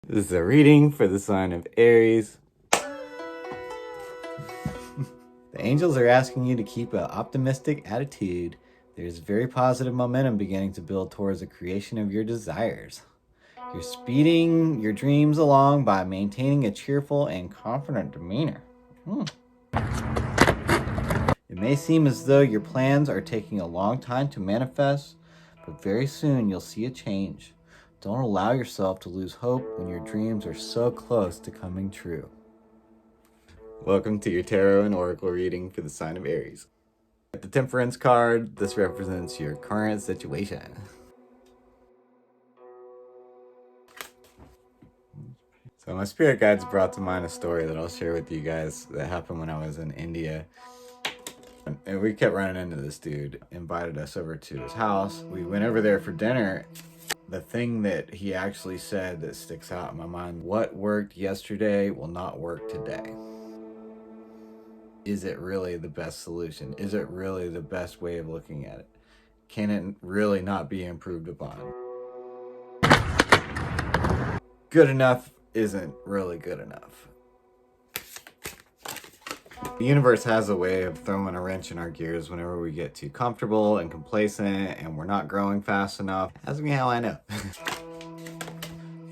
This is a reading for the sign of Aries. The angels are asking you to keep an optimistic attitude. There's very positive momentum beginning to build towards the creation of your desires. You're speeding your dreams along by maintaining a cheerful and confident demeanor. It may seem as though your plans are taking a long time to manifest, but very soon you'll see a change. Don't allow yourself to lose hope when your dreams are so close to coming true. Welcome to your tarot and oracle reading for the sign of Aries. With the Temperance card, this represents your current situation. So my spirit guides brought to mind a story that I'll share with you guys that happened when I was in India. And we kept running into this dude, invited us over to his house. We went over there for dinner. The thing that he actually said that sticks out in my mind, what worked yesterday will not work today. Is it really the best solution? Is it really the best way of looking at it? Can it really not be improved upon? Good enough isn't really good enough. The universe has a way of throwing a wrench in our gears whenever we get too comfortable and complacent and we're not growing fast enough. Ask me how I know.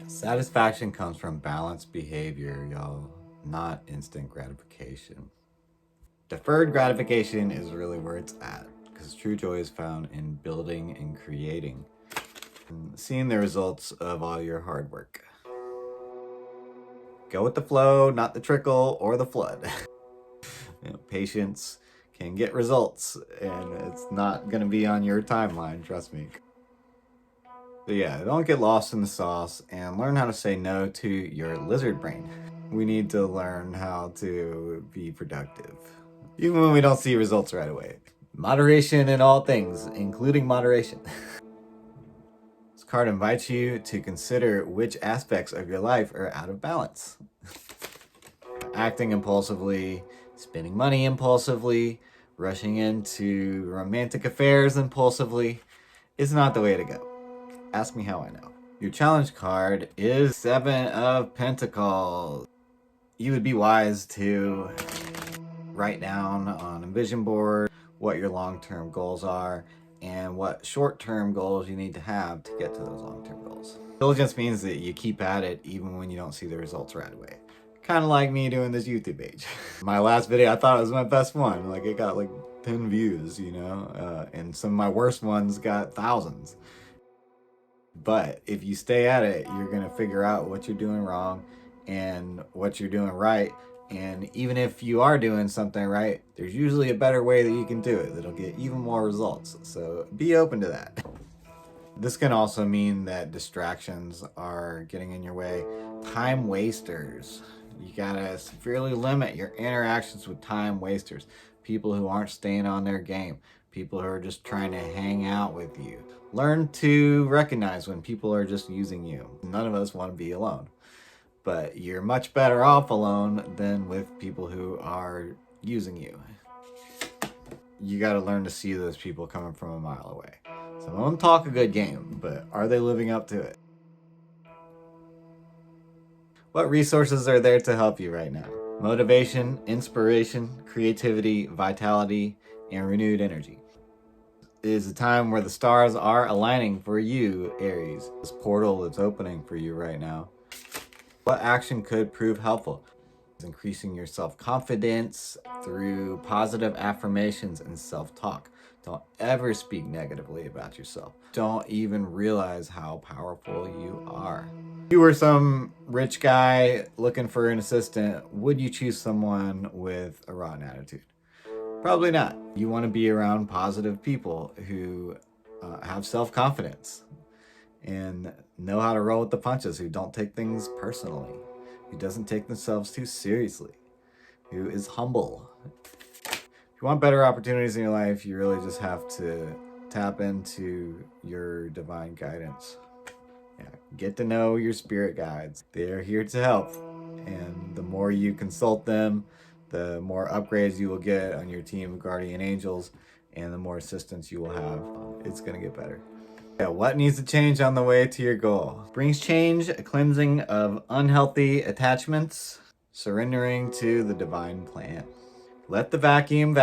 Satisfaction comes from balanced behavior, y'all, not instant gratification. Deferred gratification is really where it's at, because true joy is found in building and creating, and seeing the results of all your hard work. Go with the flow, not the trickle or the flood. Patience can get results, and it's not going to be on your timeline, trust me. But yeah, don't get lost in the sauce and learn how to say no to your lizard brain. We need to learn how to be productive, even when we don't see results right away. Moderation in all things, including moderation. This card invites you to consider which aspects of your life are out of balance. Acting impulsively, spending money impulsively, rushing into romantic affairs impulsively is not the way to go. Ask me how I know. Your challenge card is 7 of Pentacles. You would be wise to write down on a vision board what your long-term goals are and what short-term goals you need to have to get to those long-term goals. Diligence means that you keep at it even when you don't see the results right away. Kind of like me doing this YouTube page. My last video, I thought it was my best one. Like, it got like 10 views, you know? And some of my worst ones got thousands. But if you stay at it, you're gonna figure out what you're doing wrong and what you're doing right. And even if you are doing something right, there's usually a better way that you can do it that'll get even more results. So be open to that. This can also mean that distractions are getting in your way. Time wasters. You gotta severely limit your interactions with time wasters. People who aren't staying on their game. People who are just trying to hang out with you. Learn to recognize when people are just using you. None of us want to be alone. But you're much better off alone than with people who are using you. You gotta learn to see those people coming from a mile away. Some of them talk a good game, but are they living up to it? What resources are there to help you right now? Motivation, inspiration, creativity, vitality, and renewed energy. It is a time where the stars are aligning for you, Aries. This portal that's opening for you right now. What action could prove helpful? Increasing your self-confidence through positive affirmations and self-talk. Don't ever speak negatively about yourself. Don't even realize how powerful you are. If you were some rich guy looking for an assistant, would you choose someone with a rotten attitude? Probably not. You want to be around positive people who have self-confidence and know how to roll with the punches, who don't take things personally, who doesn't take themselves too seriously, who is humble. If you want better opportunities in your life, you really just have to tap into your divine guidance. Yeah, get to know your spirit guides. They are here to help. And the more you consult them, the more upgrades you will get on your team of guardian angels, and the more assistance you will have. It's going to get better. Yeah, what needs to change on the way to your goal? Brings change, a cleansing of unhealthy attachments, surrendering to the divine plan. Let the vacuum.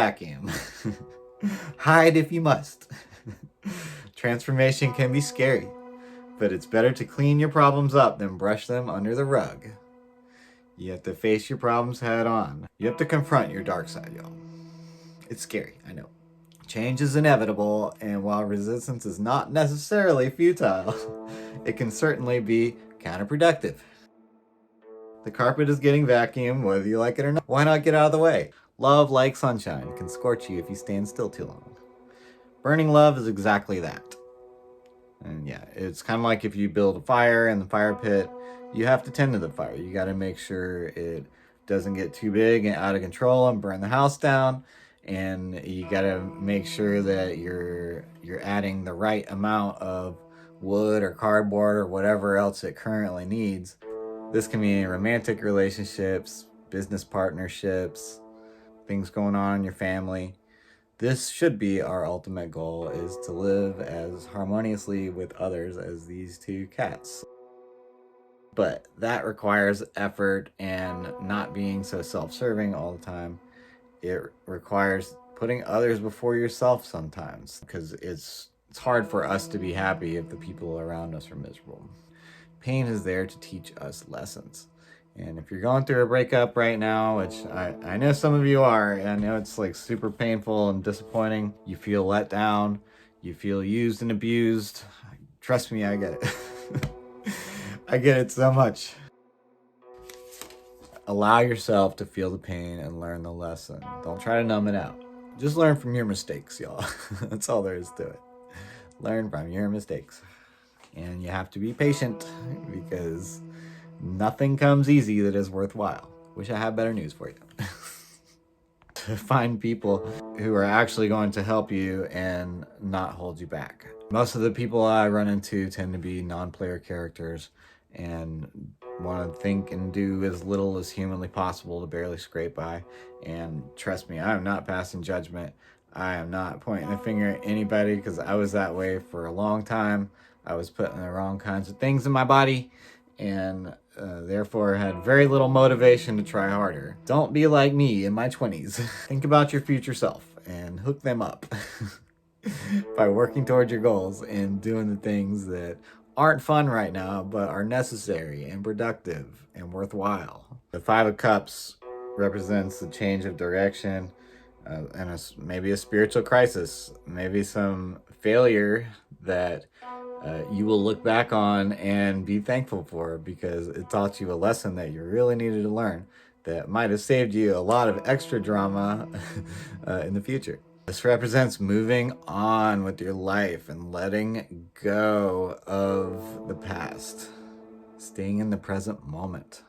Hide if you must. Transformation can be scary, but it's better to clean your problems up than brush them under the rug. You have to face your problems head on. You have to confront your dark side, y'all. It's scary, I know. Change is inevitable, and while resistance is not necessarily futile, it can certainly be counterproductive. The carpet is getting vacuumed, whether you like it or not. Why not get out of the way? Love, like sunshine, can scorch you if you stand still too long. Burning love is exactly that. And yeah, it's kind of like if you build a fire in the fire pit, you have to tend to the fire. You got to make sure it doesn't get too big and out of control and burn the house down. And you got to make sure that you're adding the right amount of wood or cardboard or whatever else it currently needs. This can be romantic relationships, business partnerships, things going on in your family. This should be our ultimate goal, is to live as harmoniously with others as these two cats. But that requires effort and not being so self-serving all the time. It requires putting others before yourself sometimes, because it's hard for us to be happy if the people around us are miserable. Pain is there to teach us lessons. And if you're going through a breakup right now, which I know some of you are, I know it's like super painful and disappointing. You feel let down. You feel used and abused. Trust me, I get it. I get it so much. Allow yourself to feel the pain and learn the lesson. Don't try to numb it out. Just learn from your mistakes, y'all. That's all there is to it. Learn from your mistakes. And you have to be patient, because nothing comes easy that is worthwhile. Wish I had better news for you. To find people who are actually going to help you and not hold you back. Most of the people I run into tend to be non-player characters and want to think and do as little as humanly possible to barely scrape by. And trust me, I am not passing judgment. I am not pointing the finger at anybody, because I was that way for a long time. I was putting the wrong kinds of things in my body, and therefore had very little motivation to try harder. Don't be like me in my 20s. Think about your future self and hook them up by working towards your goals and doing the things that aren't fun right now, but are necessary and productive and worthwhile. The Five of Cups represents the change of direction, and maybe a spiritual crisis, maybe some failure that you will look back on and be thankful for, because it taught you a lesson that you really needed to learn that might have saved you a lot of extra drama in the future. This represents moving on with your life and letting go of the past, staying in the present moment,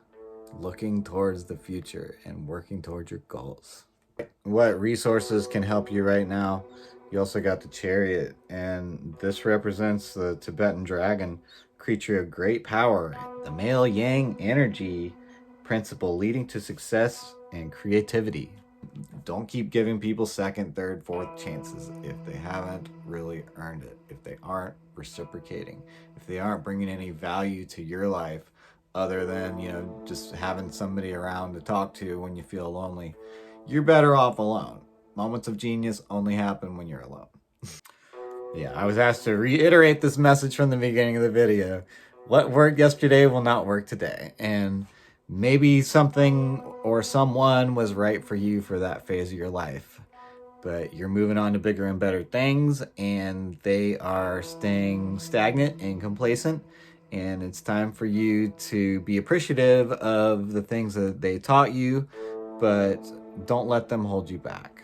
looking towards the future and working towards your goals. What resources can help you right now? You also got the Chariot, and this represents the Tibetan dragon, creature of great power, the male yang energy principle leading to success and creativity. Don't keep giving people second, third, fourth chances if they haven't really earned it, if they aren't reciprocating, if they aren't bringing any value to your life other than, just having somebody around to talk to when you feel lonely. You're better off alone. Moments of genius only happen when you're alone. Yeah, I was asked to reiterate this message from the beginning of the video. What worked yesterday will not work today. And maybe something or someone was right for you for that phase of your life. But you're moving on to bigger and better things, and they are staying stagnant and complacent. And it's time for you to be appreciative of the things that they taught you, but don't let them hold you back.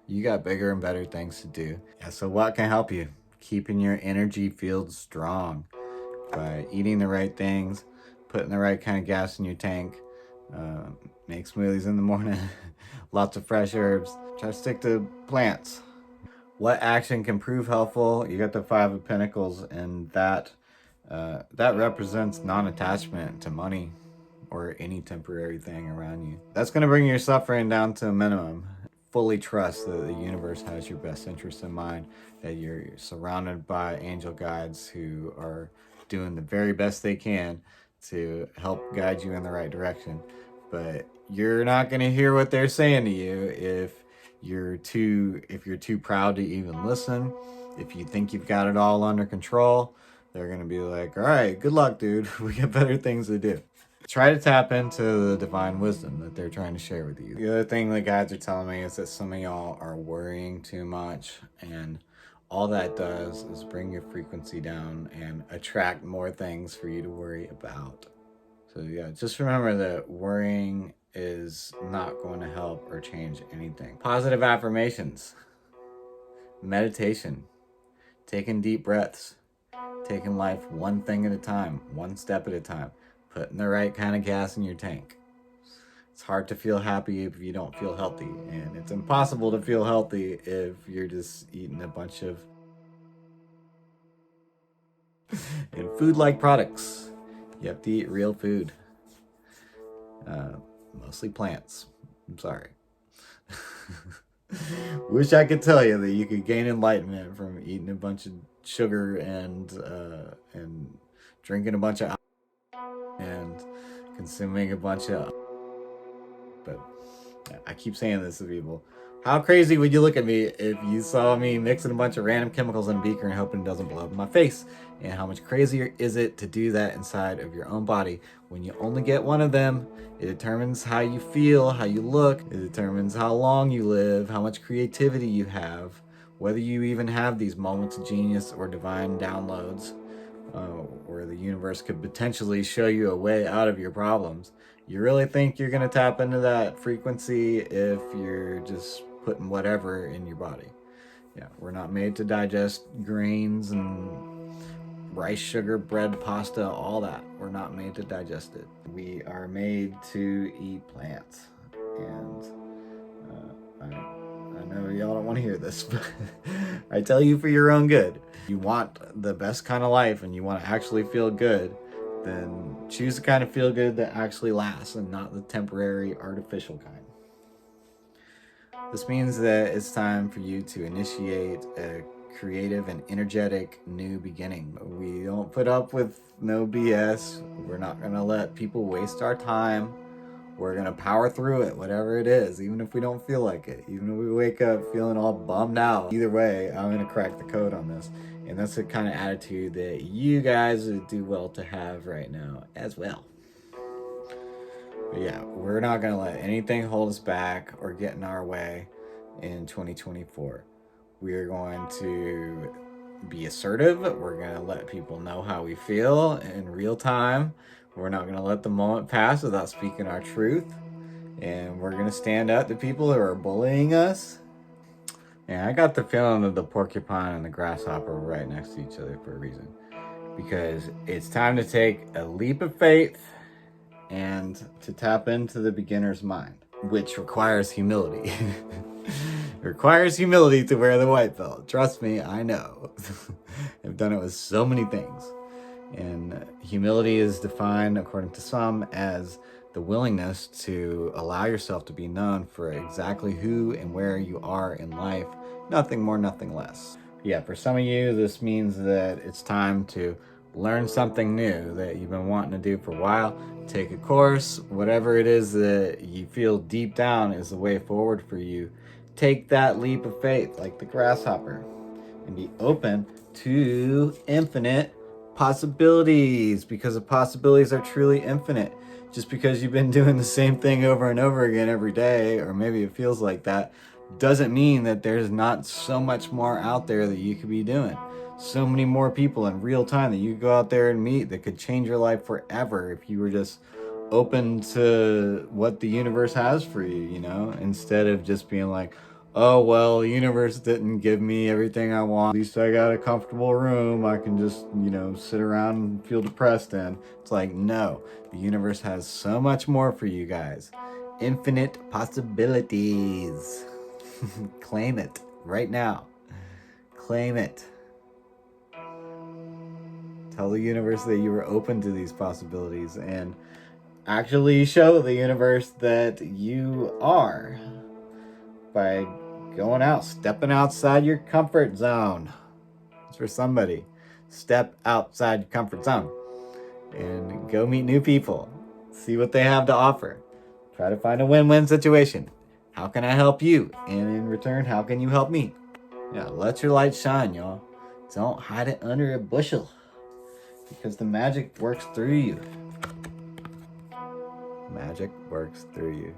You got bigger and better things to do. Yeah, so what can help you? Keeping your energy field strong by eating the right things, putting the right kind of gas in your tank, make smoothies in the morning, lots of fresh herbs. Try to stick to plants. What action can prove helpful? You got the Five of Pentacles, and that represents non-attachment to money or any temporary thing around you. That's going to bring your suffering down to a minimum. fully trust that the universe has your best interest in mind, that you're surrounded by angel guides who are doing the very best they can to help guide you in the right direction. But you're not going to hear what they're saying to you if you're too proud to even listen. If you think you've got it all under control, they're going to be like, all right, good luck, dude. We got better things to do. Try to tap into the divine wisdom that they're trying to share with you. The other thing the guides are telling me is that some of y'all are worrying too much, and all that does is bring your frequency down and attract more things for you to worry about. So yeah, just remember that worrying is not going to help or change anything. Positive affirmations, meditation, taking deep breaths, taking life one thing at a time, one step at a time, putting the right kind of gas in your tank. It's hard to feel happy if you don't feel healthy, and it's impossible to feel healthy if you're just eating a bunch of food-like products. You have to eat real food, mostly plants. I'm sorry. Wish I could tell you that you could gain enlightenment from eating a bunch of sugar and drinking a bunch of and consuming a bunch of. But I keep saying this to people. How crazy would you look at me if you saw me mixing a bunch of random chemicals in a beaker and hoping it doesn't blow up in my face? And how much crazier is it to do that inside of your own body? When you only get one of them, it determines how you feel, how you look. It determines how long you live, how much creativity you have, whether you even have these moments of genius or divine downloads, where the universe could potentially show you a way out of your problems. You really think you're going to tap into that frequency if you're just putting whatever in your body? Yeah, we're not made to digest grains and rice, sugar, bread, pasta, all that. We're not made to digest it. We are made to eat plants. And I know y'all don't want to hear this, but I tell you for your own good. You want the best kind of life and you want to actually feel good, then choose the kind of feel good that actually lasts and not the temporary artificial kind. This means that it's time for you to initiate a creative and energetic new beginning. We don't put up with no BS. We're not going to let people waste our time. We're going to power through it, whatever it is, even if we don't feel like it, even if we wake up feeling all bummed out. Either way, I'm going to crack the code on this. And that's the kind of attitude that you guys would do well to have right now as well. But yeah, we're not going to let anything hold us back or get in our way in 2024. We are going to be assertive. We're going to let people know how we feel in real time. We're not going to let the moment pass without speaking our truth. And we're going to stand up to people who are bullying us. And I got the feeling that the porcupine and the grasshopper are right next to each other for a reason. Because it's time to take a leap of faith and to tap into the beginner's mind, which requires humility. It requires humility to wear the white belt. Trust me, I know. I've done it with so many things. And humility is defined, according to some, as the willingness to allow yourself to be known for exactly who and where you are in life. Nothing more, nothing less. Yeah, for some of you, this means that it's time to learn something new that you've been wanting to do for a while. Take a course, whatever it is that you feel deep down is the way forward for you. Take that leap of faith like the grasshopper and be open to infinite possibilities, because the possibilities are truly infinite. Just because you've been doing the same thing over and over again every day, or maybe it feels like that, doesn't mean that there's not so much more out there that you could be doing. So many more people in real time that you could go out there and meet that could change your life forever if you were just open to what the universe has for you, you know, instead of just being like, oh, well, the universe didn't give me everything I want. At least I got a comfortable room I can just, you know, sit around and feel depressed in. It's like, no, the universe has so much more for you guys. Infinite possibilities. Claim it right now. Claim it. Tell the universe that you are open to these possibilities and actually show the universe that you are. by going out, stepping outside your comfort zone. It's for somebody. Step outside your comfort zone and go meet new people. See what they have to offer. Try to find a win-win situation. How can I help you? And in return, how can you help me? Yeah, let your light shine, y'all. Don't hide it under a bushel, because the magic works through you. Magic works through you.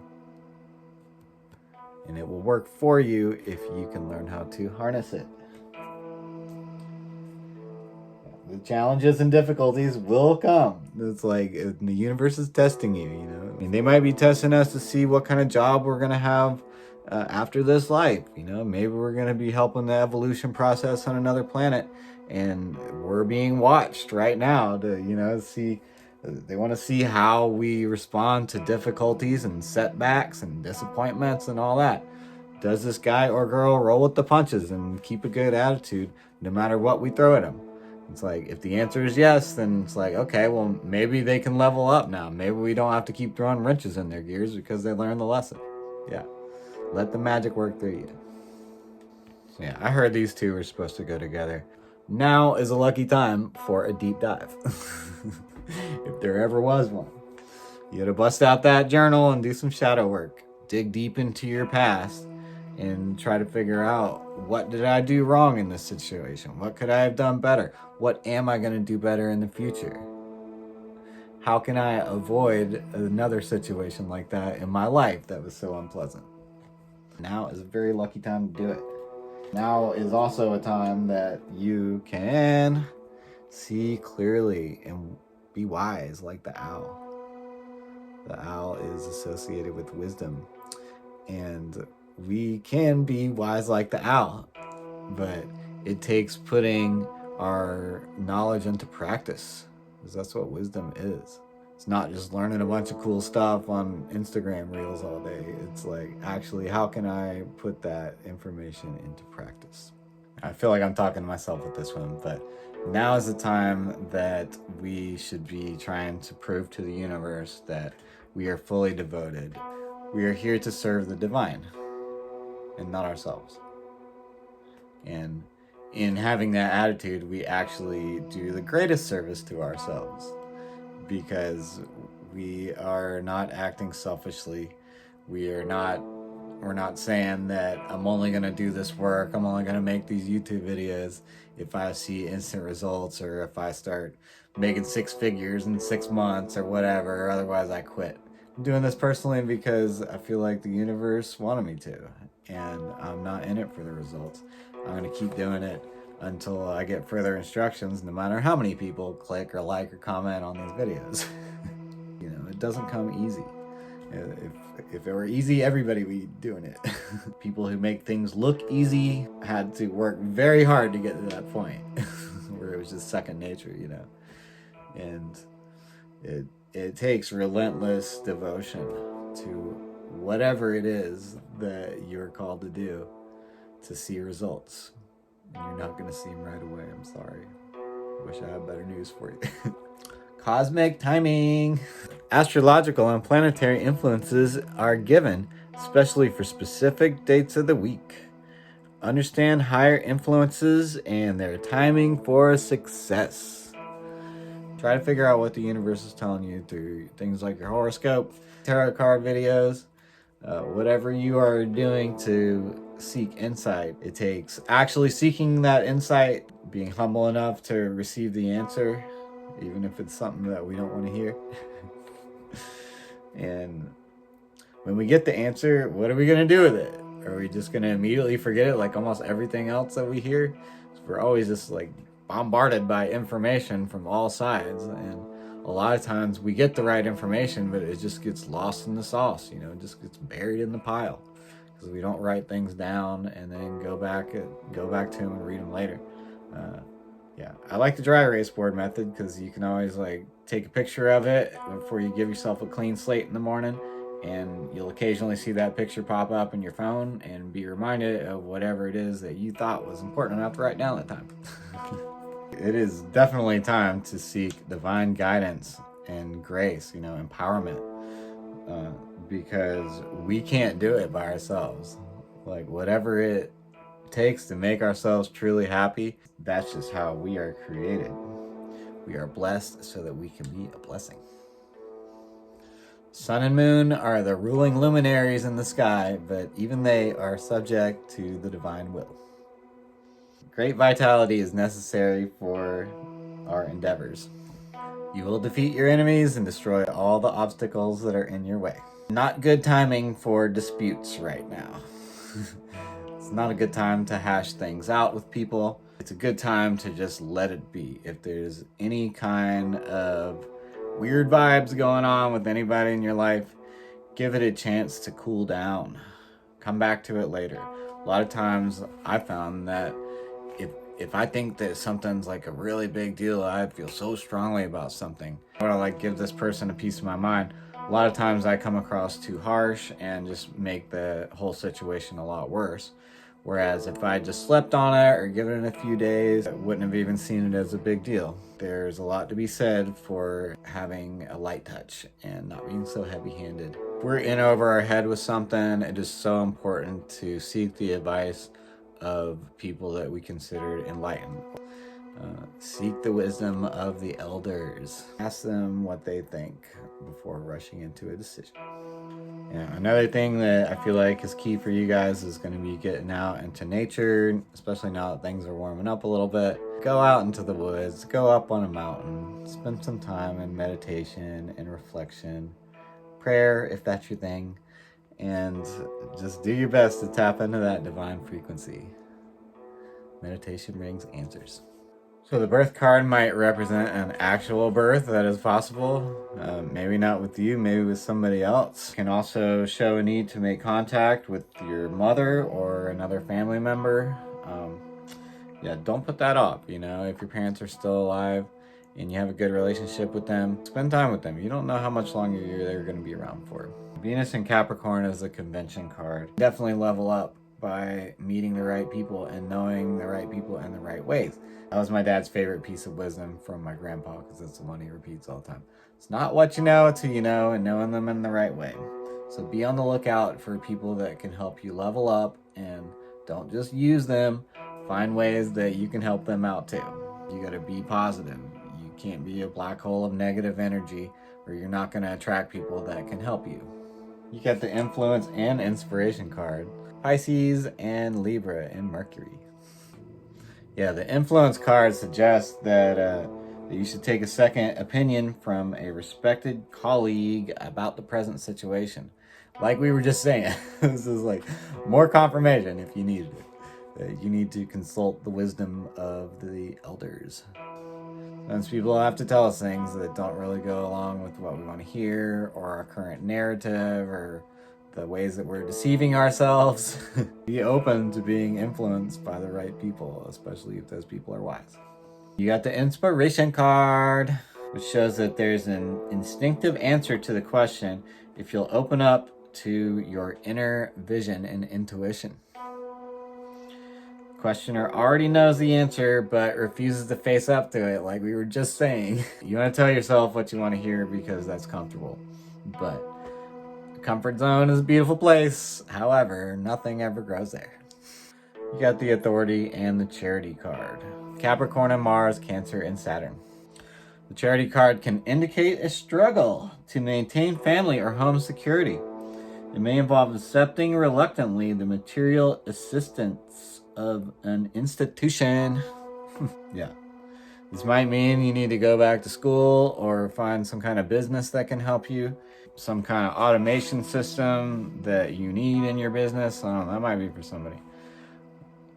And it will work for you if you can learn how to harness it. The challenges and difficulties will come. It's like the universe is testing you, you know. I mean, they might be testing us to see what kind of job we're going to have after this life. You know, maybe we're going to be helping the evolution process on another planet, and we're being watched right now to, you know, see. They want to see how we respond to difficulties and setbacks and disappointments and all that. Does this guy or girl roll with the punches and keep a good attitude no matter what we throw at them? It's like, if the answer is yes, then it's like, okay, well, maybe they can level up now. Maybe we don't have to keep throwing wrenches in their gears because they learned the lesson. Yeah. Let the magic work through you. Yeah, I heard these two were supposed to go together. Now is a lucky time for a deep dive. If there ever was one. You gotta bust out that journal and do some shadow work. Dig deep into your past and try to figure out, what did I do wrong in this situation? What could I have done better? What am I going to do better in the future? How can I avoid another situation like that in my life that was so unpleasant? Now is a very lucky time to do it. Now is also a time that you can see clearly and be wise like the owl. The owl is associated with wisdom, and we can be wise like the owl, but it takes putting our knowledge into practice, because that's what wisdom is. It's not just learning a bunch of cool stuff on Instagram reels all day. It's like, actually, how can I put that information into practice? I feel like I'm talking to myself with this one, but now is the time that we should be trying to prove to the universe that we are fully devoted. We are here to serve the divine and not ourselves. And in having that attitude, we actually do the greatest service to ourselves, because we are not acting selfishly. We're not saying that I'm only going to do this work, I'm only going to make these YouTube videos if I see instant results, or if I start making 6 figures in 6 months or whatever, otherwise I quit. I'm doing this personally because I feel like the universe wanted me to, and I'm not in it for the results. I'm going to keep doing it until I get further instructions, no matter how many people click or like or comment on these videos. You know, it doesn't come easy. If it were easy, everybody would be doing it. People who make things look easy had to work very hard to get to that point where it was just second nature, you know. And it takes relentless devotion to whatever it is that you're called to do to see results. And you're not going to see them right away. I'm sorry. I wish I had better news for you. Cosmic timing. Astrological and planetary influences are given, especially for specific dates of the week. Understand higher influences and their timing for success. Try to figure out what the universe is telling you through things like your horoscope, tarot card videos, whatever you are doing to seek insight. It takes actually seeking that insight, being humble enough to receive the answer, even if it's something that we don't want to hear. And when we get the answer, what are we going to do with it? Are we just going to immediately forget it like almost everything else that we hear? We're always just like bombarded by information from all sides, and a lot of times we get the right information, but it just gets lost in the sauce, you know, it just gets buried in the pile because we don't write things down and then go back to them and read them later. Yeah, I like the dry erase board method because you can always like take a picture of it before you give yourself a clean slate in the morning, and you'll occasionally see that picture pop up in your phone and be reminded of whatever it is that you thought was important enough to write down that time. It is definitely time to seek divine guidance and grace, you know, empowerment, because we can't do it by ourselves. Like whatever it takes to make ourselves truly happy, that's just how we are created. We are blessed so that we can be a blessing. Sun and moon are the ruling luminaries in the sky, but even they are subject to the divine will. Great vitality is necessary for our endeavors. You will defeat your enemies and destroy all the obstacles that are in your way. Not good timing for disputes right now. It's not a good time to hash things out with people. It's a good time to just let it be. If there's any kind of weird vibes going on with anybody in your life, give it a chance to cool down. Come back to it later. A lot of times I found that if I think that something's like a really big deal, I feel so strongly about something, I want to like give this person a piece of my mind. A lot of times I come across too harsh and just make the whole situation a lot worse. Whereas if I just slept on it or given it a few days, I wouldn't have even seen it as a big deal. There's a lot to be said for having a light touch and not being so heavy-handed. If we're in over our head with something, it is so important to seek the advice of people that we consider enlightened. Seek the wisdom of the elders. Ask them what they think before rushing into a decision. Another thing that I feel like is key for you guys is going to be getting out into nature, especially now that things are warming up a little bit. Go out into the woods, go up on a mountain, spend some time in meditation and reflection, prayer if that's your thing, and just do your best to tap into that divine frequency. Meditation brings answers. So the birth card might represent an actual birth that is possible. Maybe not with you, maybe with somebody else. It can also show a need to make contact with your mother or another family member. Don't put that off. If your parents are still alive and you have a good relationship with them, spend time with them. You don't know how much longer they're going to be around for. Venus in Capricorn is a convention card. Definitely level up by meeting the right people and knowing the right people in the right ways. That was my dad's favorite piece of wisdom from my grandpa, because it's the one he repeats all the time. It's not what you know, it's who you know, and knowing them in the right way. So be on the lookout for people that can help you level up, and don't just use them. Find ways that you can help them out too. You gotta be positive. You can't be a black hole of negative energy, or you're not gonna attract people that can help you. You get the influence and inspiration card. Pisces and Libra in Mercury. The influence card suggests that you should take a second opinion from a respected colleague about the present situation. Like we were just saying, this is like more confirmation if you needed it. You need to consult the wisdom of the elders. Sometimes people have to tell us things that don't really go along with what we want to hear, or our current narrative, or the ways that we're deceiving ourselves. Be open to being influenced by the right people, especially if those people are wise. You got the inspiration card, which shows that there's an instinctive answer to the question if you'll open up to your inner vision and intuition. Questioner already knows the answer but refuses to face up to it, like we were just saying. You want to tell yourself what you want to hear because that's comfortable, but the comfort zone is a beautiful place. However, nothing ever grows there. You got the authority and the charity card. Capricorn and Mars, Cancer and Saturn. The charity card can indicate a struggle to maintain family or home security. It may involve accepting reluctantly the material assistance of an institution. This might mean you need to go back to school or find some kind of business that can help you. Some kind of automation system that you need in your business. I don't know, that might be for somebody.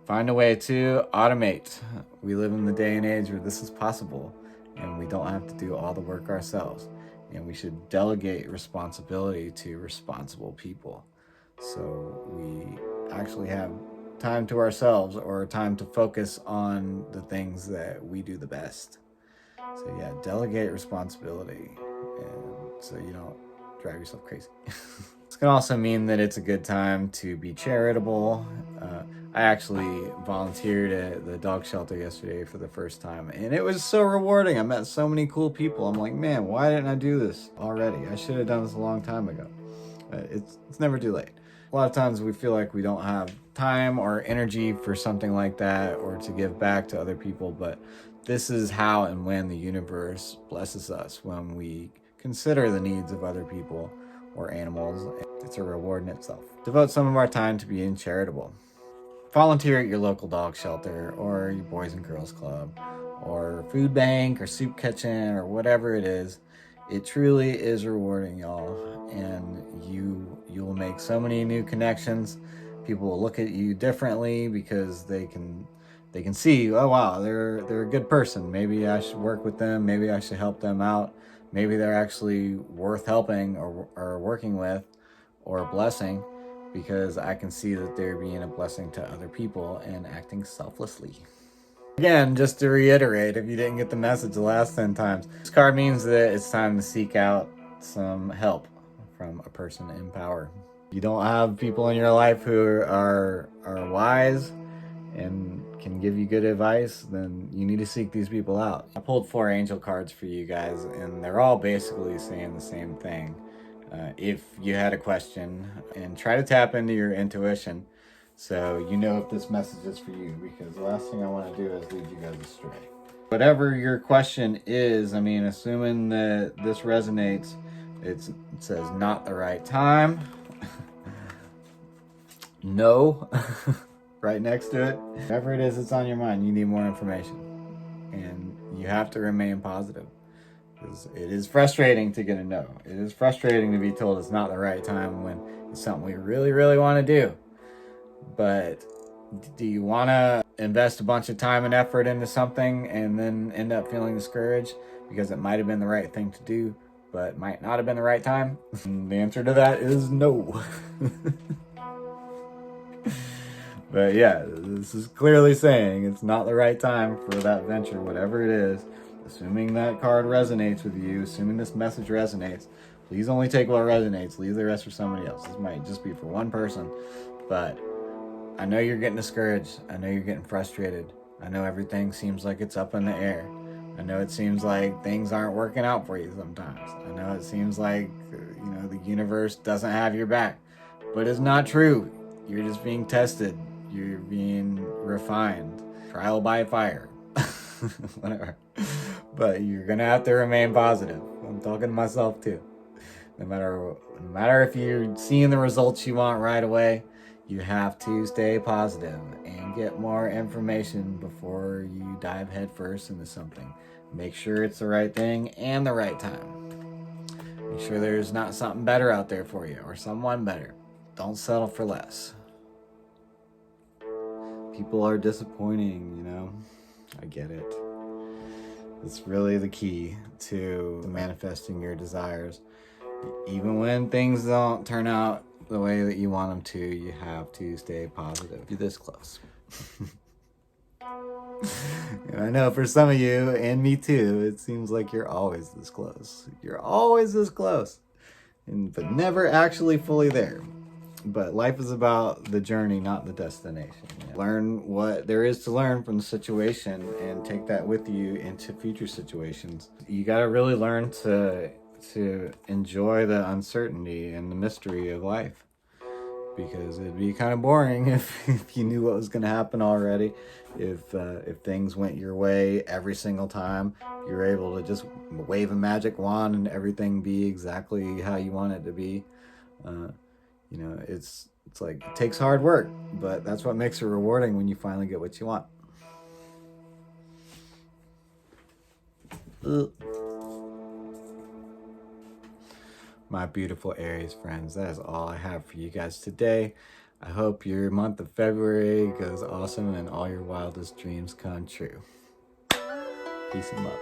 Find a way to automate. We live in the day and age where this is possible, and we don't have to do all the work ourselves. And we should delegate responsibility to responsible people, so we actually have time to ourselves, or time to focus on the things that we do the best. So delegate responsibility, and so you don't drive yourself crazy. This can also mean that it's a good time to be charitable. I actually volunteered at the dog shelter yesterday for the first time, and it was so rewarding. I met so many cool people. I'm like, man, why didn't I do this already? I should have done this a long time ago. It's never too late. A lot of times we feel like we don't have time or energy for something like that or to give back to other people, but this is how and when the universe blesses us, when we consider the needs of other people or animals. It's a reward in itself. Devote some of our time to being charitable. Volunteer at your local dog shelter or your Boys and Girls Club or food bank or soup kitchen or whatever it is. It truly is rewarding, y'all, and you'll make so many new connections. People will look at you differently because they can see, oh wow, they're a good person. Maybe I should work with them. Maybe I should help them out. Maybe they're actually worth helping or working with or a blessing, because I can see that they're being a blessing to other people and acting selflessly. Again, just to reiterate, if you didn't get the message the last 10 times, this card means that it's time to seek out some help from a person in power. You don't have people in your life who are wise and can give you good advice, then you need to seek these people out. I pulled 4 angel cards for you guys, and they're all basically saying the same thing. If you had a question, and try to tap into your intuition so you know if this message is for you, because the last thing I want to do is lead you guys astray. Whatever your question is, I mean, assuming that this resonates, it says not the right time. No. Right next to it. Whatever it is that's on your mind, you need more information. And you have to remain positive. Because it is frustrating to get a no. It is frustrating to be told it's not the right time when it's something we really, really want to do. But do you want to invest a bunch of time and effort into something and then end up feeling discouraged because it might have been the right thing to do, but might not have been the right time? And the answer to that is no. But yeah, this is clearly saying it's not the right time for that venture, whatever it is. Assuming that card resonates with you, assuming this message resonates, please only take what resonates. Leave the rest for somebody else. This might just be for one person, but I know you're getting discouraged. I know you're getting frustrated. I know everything seems like it's up in the air. I know it seems like things aren't working out for you sometimes. I know it seems like, the universe doesn't have your back, but it's not true. You're just being tested. You're being refined. Trial by fire. Whatever. But you're gonna have to remain positive. I'm talking to myself too. No matter if you're seeing the results you want right away, you have to stay positive and get more information before you dive headfirst into something. Make sure it's the right thing and the right time. Make sure there's not something better out there for you or someone better. Don't settle for less. People are disappointing, I get it. It's really the key to manifesting your desires. Even when things don't turn out the way that you want them to, you have to stay positive. You're this close. I know for some of you, and me too, it seems like you're always this close. You're always this close, but never actually fully there. But life is about the journey, not the destination. Learn what there is to learn from the situation and take that with you into future situations. You got to really learn to enjoy the uncertainty and the mystery of life, because it'd be kind of boring if you knew what was going to happen already. If things went your way every single time, you were able to just wave a magic wand and everything be exactly how you want it to be. It's like, it takes hard work, but that's what makes it rewarding when you finally get what you want. My beautiful Aries friends, that is all I have for you guys today. I hope your month of February goes awesome and all your wildest dreams come true. Peace and love.